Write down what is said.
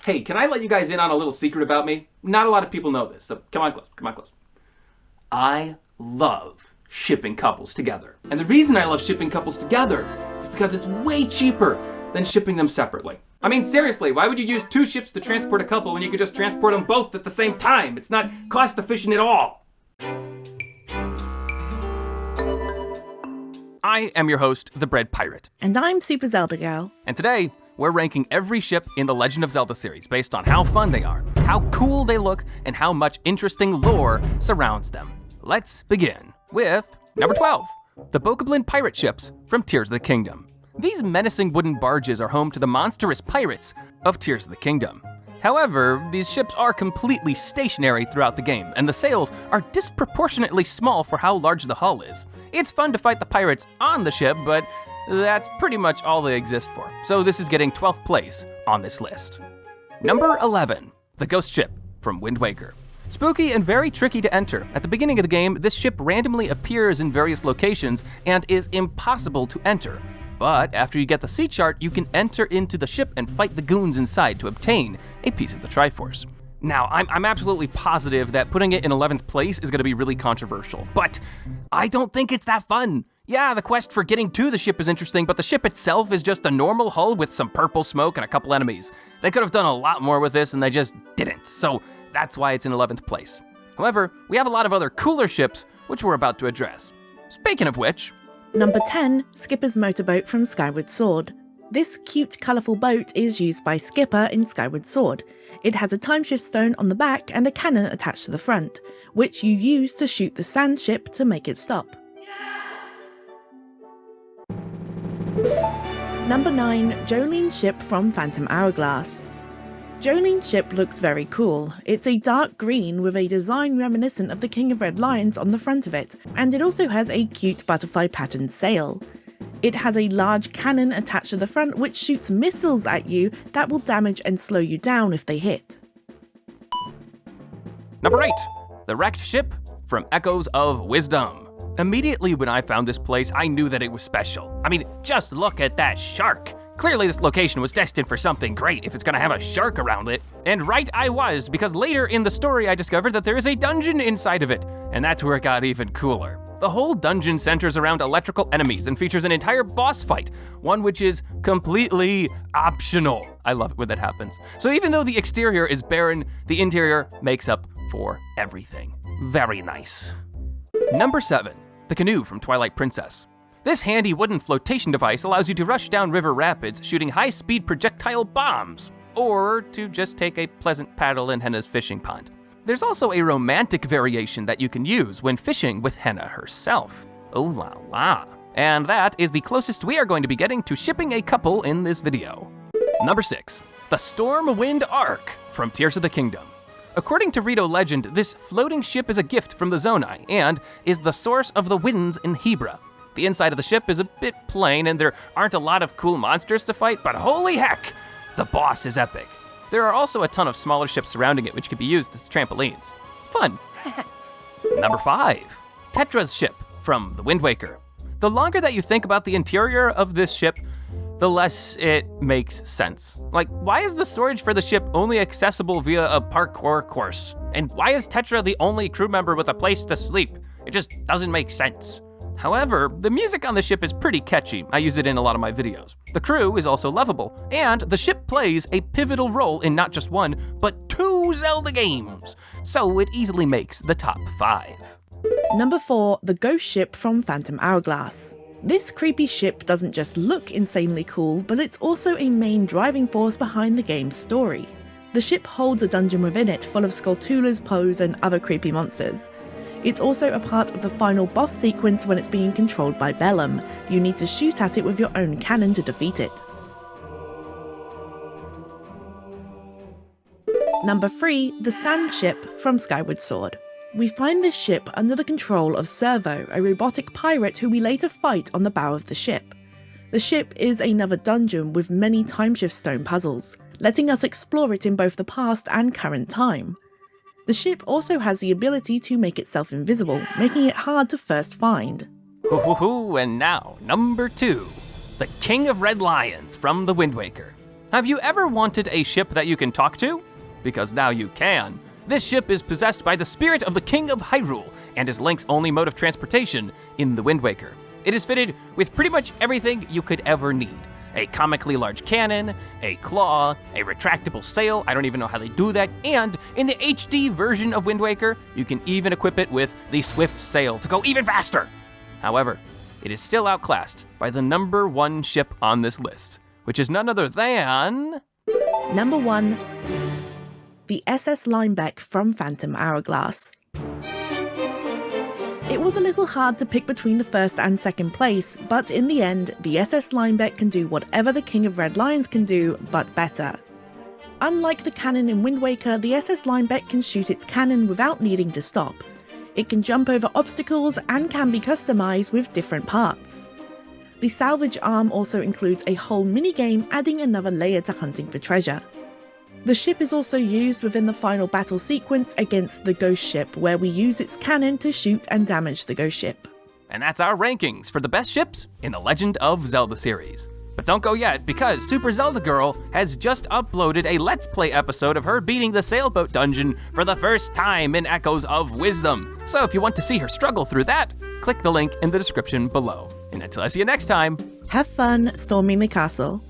Hey, can I let you guys in on a little secret about me? Not a lot of people know this, so come on close. I love shipping couples together. And the reason I love shipping couples together is because it's way cheaper than shipping them separately. I mean, seriously, why would you use 2 ships to transport a couple when you could just transport them both at the same time? It's not cost efficient at all. I am your host, the Bread Pirate. And I'm Super Zelda Girl. And today, we're ranking every ship in the Legend of Zelda series based on how fun they are, how cool they look, and how much interesting lore surrounds them. Let's begin with number 12, the Bokoblin pirate ships from Tears of the Kingdom. These menacing wooden barges are home to the monstrous pirates of Tears of the Kingdom. However, these ships are completely stationary throughout the game, and the sails are disproportionately small for how large the hull is. It's fun to fight the pirates on the ship, but that's pretty much all they exist for. So this is getting 12th place on this list. Number 11, the Ghost Ship from Wind Waker. Spooky and very tricky to enter. At the beginning of the game, this ship randomly appears in various locations and is impossible to enter. But after you get the sea chart, you can enter into the ship and fight the goons inside to obtain a piece of the Triforce. Now, I'm absolutely positive that putting it in 11th place is gonna be really controversial, but I don't think it's that fun. Yeah, the quest for getting to the ship is interesting, but the ship itself is just a normal hull with some purple smoke and a couple enemies. They could have done a lot more with this and they just didn't, so that's why it's in 11th place. However, we have a lot of other cooler ships, which we're about to address. Speaking of which... Number 10, Skipper's motorboat from Skyward Sword. This cute, colourful boat is used by Skipper in Skyward Sword. It has a timeshift stone on the back and a cannon attached to the front, which you use to shoot the Sandship to make it stop. Number 9, Jolene's ship from Phantom Hourglass. Jolene's ship looks very cool. It's a dark green with a design reminiscent of the King of Red Lions on the front of it, and it also has a cute butterfly patterned sail. It has a large cannon attached to the front which shoots missiles at you that will damage and slow you down if they hit. Number 8, the Wrecked Ship from Echoes of Wisdom. Immediately when I found this place, I knew that it was special. I mean, just look at that shark. Clearly this location was destined for something great if it's gonna have a shark around it. And right I was, because later in the story I discovered that there is a dungeon inside of it, and that's where it got even cooler. The whole dungeon centers around electrical enemies and features an entire boss fight, one which is completely optional. I love it when that happens. So even though the exterior is barren, the interior makes up for everything. Very nice. Number 7, the canoe from Twilight Princess. This handy wooden flotation device allows you to rush down river rapids shooting high-speed projectile bombs, or to just take a pleasant paddle in Henna's fishing pond. There's also a romantic variation that you can use when fishing with Henna herself. Oh la la. And that is the closest we are going to be getting to shipping a couple in this video. Number 6, the Stormwind Ark from Tears of the Kingdom. According to Rito legend, this floating ship is a gift from the Zonai and is the source of the winds in Hebra. The inside of the ship is a bit plain and there aren't a lot of cool monsters to fight, but holy heck, the boss is epic. There are also a ton of smaller ships surrounding it which can be used as trampolines. Fun. Number 5, Tetra's ship from the Wind Waker. The longer that you think about the interior of this ship, the less it makes sense. Like, why is the storage for the ship only accessible via a parkour course? And why is Tetra the only crew member with a place to sleep? It just doesn't make sense. However, the music on the ship is pretty catchy. I use it in a lot of my videos. The crew is also lovable, and the ship plays a pivotal role in not just one, but 2 Zelda games. So it easily makes the top 5. Number 4, the Ghost Ship from Phantom Hourglass. This creepy ship doesn't just look insanely cool, but it's also a main driving force behind the game's story. The ship holds a dungeon within it full of Skulltulas, Poes, and other creepy monsters. It's also a part of the final boss sequence when it's being controlled by Bellum. You need to shoot at it with your own cannon to defeat it. Number 3, the Sandship from Skyward Sword. We find this ship under the control of Servo, a robotic pirate who we later fight on the bow of the ship. The ship is another dungeon with many timeshift stone puzzles, letting us explore it in both the past and current time. The ship also has the ability to make itself invisible, making it hard to first find. And now, number 2, the King of Red Lions from the Wind Waker. Have you ever wanted a ship that you can talk to? Because now you can. This ship is possessed by the spirit of the King of Hyrule and is Link's only mode of transportation in the Wind Waker. It is fitted with pretty much everything you could ever need. A comically large cannon, a claw, a retractable sail, I don't even know how they do that, and in the HD version of Wind Waker, you can even equip it with the Swift Sail to go even faster. However, it is still outclassed by the number 1 ship on this list, which is none other than... Number 1. The SS Linebeck from Phantom Hourglass. It was a little hard to pick between the first and second place, but in the end, the SS Linebeck can do whatever the King of Red Lions can do, but better. Unlike the cannon in Wind Waker, the SS Linebeck can shoot its cannon without needing to stop. It can jump over obstacles and can be customized with different parts. The salvage arm also includes a whole minigame, adding another layer to hunting for treasure. The ship is also used within the final battle sequence against the ghost ship, where we use its cannon to shoot and damage the ghost ship. And that's our rankings for the best ships in the Legend of Zelda series. But don't go yet, because Super Zelda Girl has just uploaded a Let's Play episode of her beating the sailboat dungeon for the first time in Echoes of Wisdom. So if you want to see her struggle through that, click the link in the description below. And until I see you next time, have fun storming the castle.